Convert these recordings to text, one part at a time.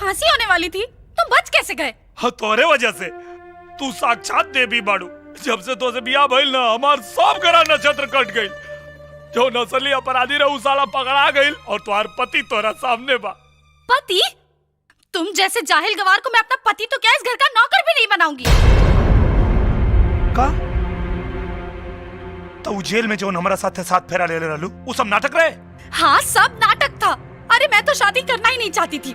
फांसी होने वाली थी, तुम बच कैसे गए? हाँ, तोरे वजह से। तू साक्षात देवी बाड़ू। जब से तो से बियाह भइल ना, हमार सब ग्रह नक्षत्र कट गइल। जो नस्ली अपराधी रहू साला पकड़ा गइल और तुम्हार पति तोरा सामने बा। पति? तुम जैसे जाहिल गवार को मैं अपना पति तो क्या इस घर का नौकर भी नहीं बनाऊंगी। का? तो जेल में जो हमारा साथ फेरा ले रहलू, वो सब नाटक रहे? हाँ, सब नाटक था। अरे मैं तो शादी करना ही नहीं चाहती थी,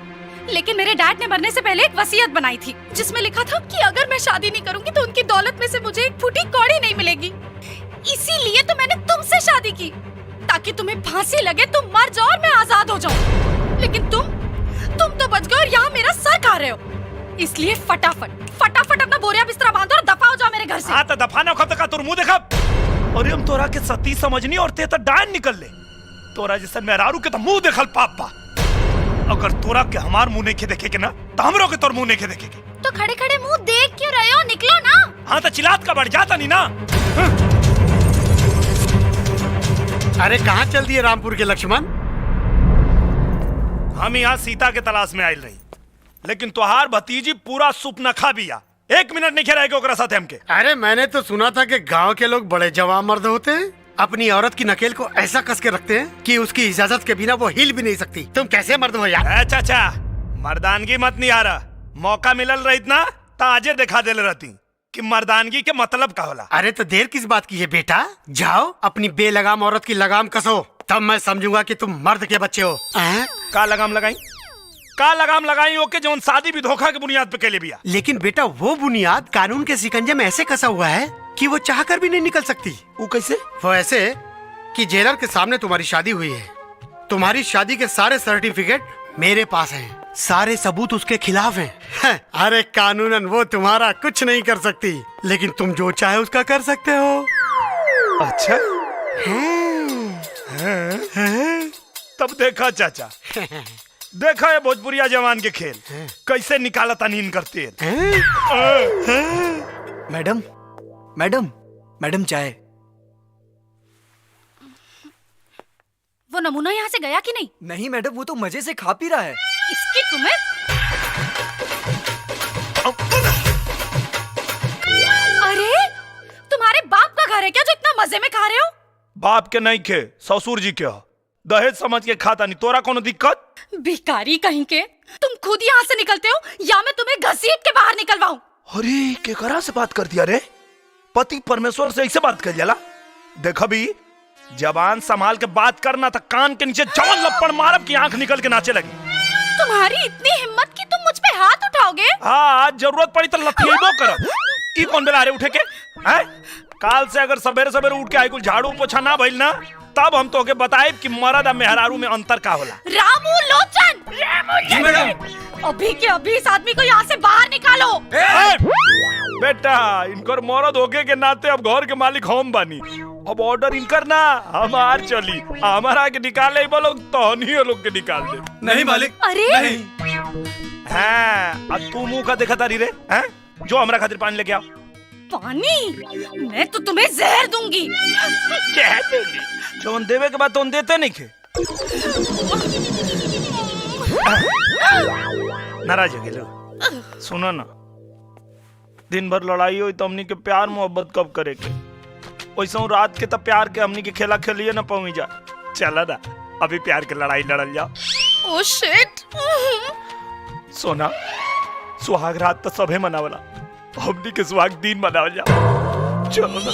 लेकिन मेरे डैड ने मरने से पहले एक वसीयत बनाई थी जिसमें लिखा था कि अगर मैं शादी नहीं करूंगी तो उनकी दौलत में से मुझे एक फूटी कौड़ी नहीं मिलेगी। इसीलिए तो मैंने तुमसे शादी की, ताकि तुम्हें फांसी लगे, तुम मर जाओ और मैं आजाद हो जाऊं। लेकिन तुम तो बच गए और यहाँ मेरा सर खा रहे हो। इसलिए फटाफट अपना बोरिया बिस्तरा बांधो और दफा हो जाओ मेरे घर से। हाँ, तो दफा ना, कब तक तुर मुंह देखा। और हम तोरा के सती समझनी और ते तो डायन निकल ले। तोरा जैसे मेहरारू के तो मुंह देखल पापा। अगर तोरा के हमार मुंह नहीं देखे के ना, तो हमरो के तोर मुंह नहीं देखे के। तो खड़े खड़े मुंह देख क्यों रहे हो? निकलो ना। हाँ, तो चिल्लात का बढ़ जाता नहीं ना। अरे कहाँ चल दिए रामपुर के लक्ष्मण? हम यहाँ सीता के तलाश में आयल रही, लेकिन तुहार भतीजी पूरा सुपना खा बिया। 1 मिनट नहीं खेला ओकरा साथ हमके। अरे मैंने तो सुना था कि गांव के लोग बड़े जवान मर्द होते हैं, अपनी औरत की नकेल को ऐसा कस के रखते हैं कि उसकी इजाजत के बिना वो हिल भी नहीं सकती। तुम कैसे मर्द हो यार? चाचा, मर्दानगी मत नहीं आ रहा। मौका मिलल रही ना, तो आजे दिखा देले रहती कि मर्दानगी के मतलब का होला। अरे तो देर किस बात की है बेटा? जाओ अपनी बेलगाम औरत की लगाम कसो, तब मैं समझूंगा कि तुम मर्द के बच्चे हो। का लगाम लगाई? का लगाम लगाई? ओके, जो शादी भी धोखा के बुनियाद पे कैले बिया। लेकिन बेटा वो बुनियाद कानून के शिकंजे में ऐसे कसा हुआ है कि वो चाह कर भी नहीं निकल सकती। वो कैसे? वो ऐसे कि जेलर के सामने तुम्हारी शादी हुई है, तुम्हारी शादी के सारे सर्टिफिकेट मेरे पास हैं, सारे सबूत उसके खिलाफ हैं। अरे कानूनन वो तुम्हारा कुछ नहीं कर सकती, लेकिन तुम जो चाहे उसका कर सकते हो। अच्छा? तब देखा चाचा, देखा है भोजपुरिया जवान के खेल कैसे निकाला था नींद करते हैं। मैडम मैडम मैडम चाय। वो नमूना यहाँ से गया कि नहीं? नहीं मैडम, वो तो मजे से खा पी रहा है। इसकी तुम्हें अरे तुम्हारे बाप का घर है क्या जो इतना मजे में खा रहे हो? बाप के नहीं खे, ससुर जी के। दहेज समझ के खाता नहीं। तोरा कोनो दिक्कत? भिखारी कहीं के, तुम खुद यहाँ से निकलते हो या मैं तुम्हें घसीट के बाहर निकलवाऊं? अरे केकरा से बात कर दिया रे? पति परमेश्वर से ऐसे बात कर जाला? देखो भी, जबान संभाल के बात करना था। कान के नीचे जवान लपड़ मारब की आंख निकल के नाचे लगी। तुम्हारी इतनी हिम्मत कि तुम मुझ पे हाथ उठाओगे? हाँ, जरूरत पड़ी तो लथिएबो करब। ई कौन बेला रे उठे के? हैं? काल से अगर सवेरे सवेरे उठ के आई कुल झाड़ू पोछा ना भइल ना, तब हम तोके बताएब कि मर्द और मेहरारू में अंतर का होला। रामू लोचन! जी मैडम। अभी के अभी इस आदमी को यहाँ से बाहर निकालो। बेटा, इनकर मर्द होके के नाते अब घर के मालिक हम बानी। अब ऑर्डर इनकर ना हमार चली। हमारा के निकाले बोलो तो नहीं लोग के निकाल दे। नहीं मालिक। अरे नहीं। हाँ, अब तू मुंह का देखा तारी रे? हैं? जो हमरा खातिर पानी लेके आओ। पानी? मैं तो तुम्हें जहर दूंगी। जो देवे के बाद तो देते नहीं खे। नाराज हो गए। सुनो ना, दिन भर लड़ाई हुई तो हमनी के प्यार मोहब्बत कब करे के? वैसे रात के तब प्यार के हमनी के खेला खेलिए ना पहुंच जा। चला ना, अभी प्यार के लड़ाई लड़ल जाओ। Oh shit. सोना, सुहाग रात तो सबे मनावला, हमनी के सुहाग दिन मनावल जाओ। चलो ना।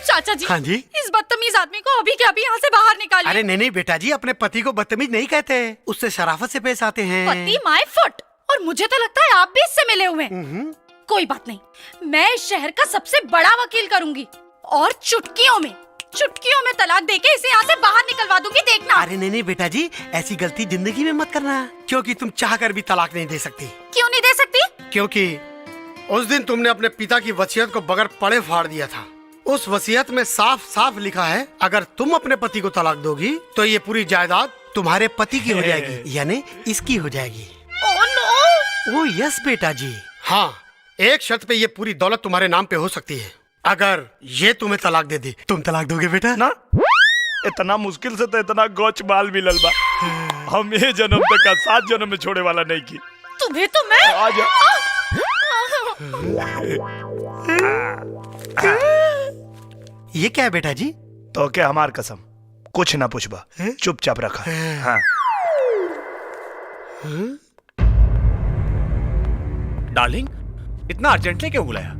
चाचा जी, हाँ जी? इस बदतमीज आदमी को अभी के अभी यहाँ से बाहर निकालिए। अरे नहीं बेटा जी, अपने पति को बदतमीज नहीं कहते, उससे शराफत से पेश आते हैं। पति माय फुट। और मुझे तो लगता है आप भी इससे मिले हुए हैं। कोई बात नहीं, मैं इस शहर का सबसे बड़ा वकील करूंगी और चुटकियों में तलाक देके इसे यहाँ से बाहर निकलवा दूंगी, देखना। अरे नहीं बेटा जी, ऐसी गलती जिंदगी में मत करना, क्योंकि तुम चाहकर भी तलाक नहीं दे सकती। क्यों नहीं दे सकती? क्योंकि उस दिन तुमने अपने पिता की वसीयत को बगैर पढ़े फाड़ दिया था। उस वसीयत में साफ साफ लिखा है, अगर तुम अपने पति को तलाक दोगी तो ये पूरी जायदाद तुम्हारे पति की हो जाएगी, यानी इसकी हो जाएगी। Oh no! ओह यस बेटा जी, हाँ, एक शर्त पे ये पूरी दौलत तुम्हारे नाम पे हो सकती है। अगर ये तुम्हें तलाक दे दी, तुम तलाक दोगे बेटा? ना, इतना मुश्किल से तो इतना गौच माल मिलल बा, हम ये जन्म तक का 7 जन्म में छोड़े वाला नहीं की। तुम्हें तो मैं आजा। ये क्या है बेटा जी? तो क्या हमार कसम, कुछ ना पूछबा, चुपचाप रखा। हाँ। डार्लिंग, इतना अर्जेंटली क्यों बुलाया?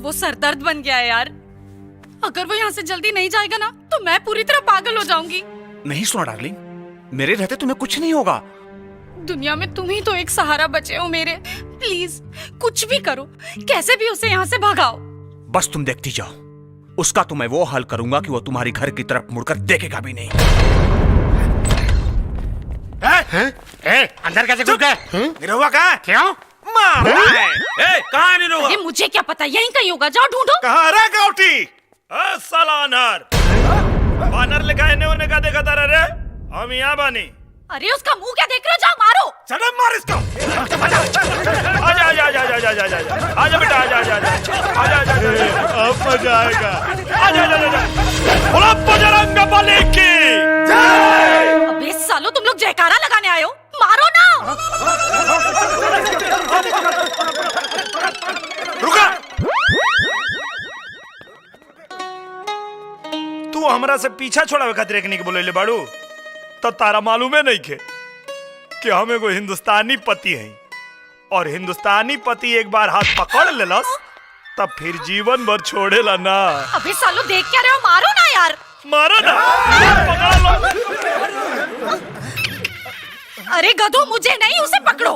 वो सरदर्द बन गया है यार। अगर वो यहाँ से जल्दी नहीं जाएगा ना तो मैं पूरी तरह पागल हो जाऊंगी। नहीं सुना डार्लिंग, मेरे रहते तुम्हें कुछ नहीं होगा। दुनिया में तुम ही तो एक सहारा बचे हो मेरे। प्लीज कुछ भी करो, कैसे भी उसे यहाँ से भगाओ। बस तुम देखती जाओ, उसका तो मैं वो हाल करूंगा कि वो तुम्हारी घर की तरफ मुड़कर देखेगा भी नहीं। अंदर कैसे घुस गए? निरहुआ कहाँ है? क्यों? कहाँ है निरहुआ? अरे मुझे क्या पता, यहीं कहीं होगा, जाओ ढूंढो। कहाँ रे गाउटी? साला अनार। बानर लिखा है ने का देखा तारा रे? हम यहाँ बानी। अरे उसका मुंह क्या देख रहे हो, जाओ मारो। सडम मार इसको। आजा आजा आजा आजा आजा आजा आजा बेटा, आजा आजा आजा आजा आजा, अब मजा आएगा। आजा आजा आजा, बोलो बजरंग बली की जय। अबे सालो, तुम लोग जयकारा लगाने आए हो, मारो ना। रुका। तू हमरा से पीछा छोड़ावे खातिर एकनी के बोले ले बाड़ू, तो तारा मालूम है नहीं के कि हम एगो हिंदुस्तानी पति हैं, और हिंदुस्तानी पति एक बार हाथ पकड़ लेलस तब फिर जीवन भर छोड़ेला ना। अबे सालो, देख क्या रहे हो, मारो ना यार। मारो ना, पकड़ लो। अरे गधो, मुझे नहीं, उसे पकड़ो।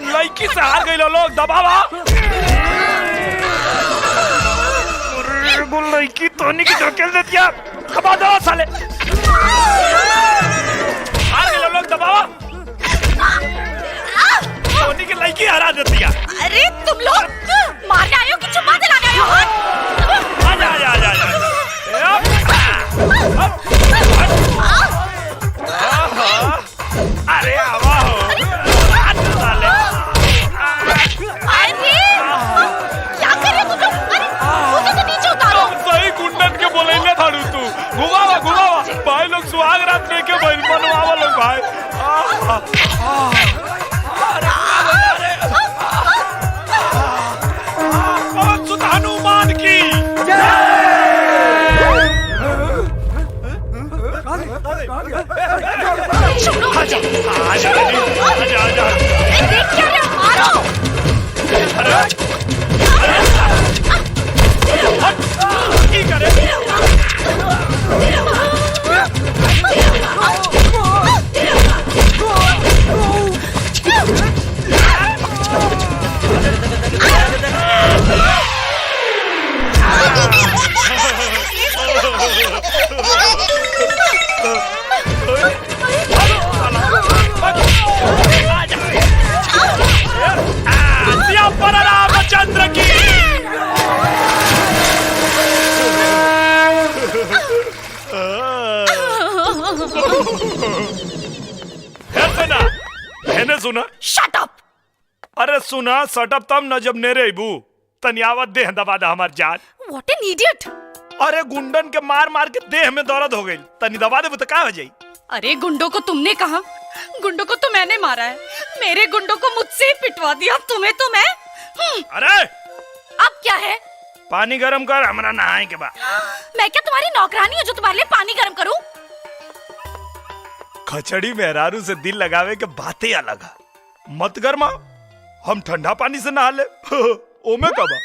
लड़की से हार गई लोग, दबावा। बोल लड़की तो नहीं की धकेल देती है, दबा दो साले। हार गई लोग, दबावा। धोनी की लड़की हरा देती है। अरे तुम लोग मारने आए हो कि चुम्मा दिलाने आए हो? आजा आजा आजा आजा। अरे आवा हो। अरे क्या कर रहे हो तुम लोग? अरे मुझे तो नीचे उतारो। सही गुंडन के बोलेंगे थाड़ू तू। घुमावा घुमावा भाई लोग, सुहाग रात में के भाई मनवावा लोग भाई। हनुमान की आजा आजा आजा आजा। देख क्या रहे हो, मारो। की करे? रामचंद्र की है सुना? Shut up. अरे सुना सटअप तब न जब नेरे बू तनियावत देह दबा दा हमार जान। What an idiot. अरे गुंडन के मार मार के देह में दर्द हो गई, तनी दबा दे तो क्या हो जाई? अरे गुंडों को तुमने कहा, गुंडों को तो मैंने मारा है। मेरे गुंडों को मुझसे ही पिटवा दिया, तुम्हें तो मैं। अरे अब क्या है? पानी गरम कर, हमरा नहाए के बाद। मैं क्या तुम्हारी नौकरानी हूँ जो तुम्हारे लिए पानी गरम करूँ? खचड़ी मेहरारू से दिल लगावे के बातें अलग है। मत गरमा, हम ठंडा पानी से नहा ले। ओमे का बा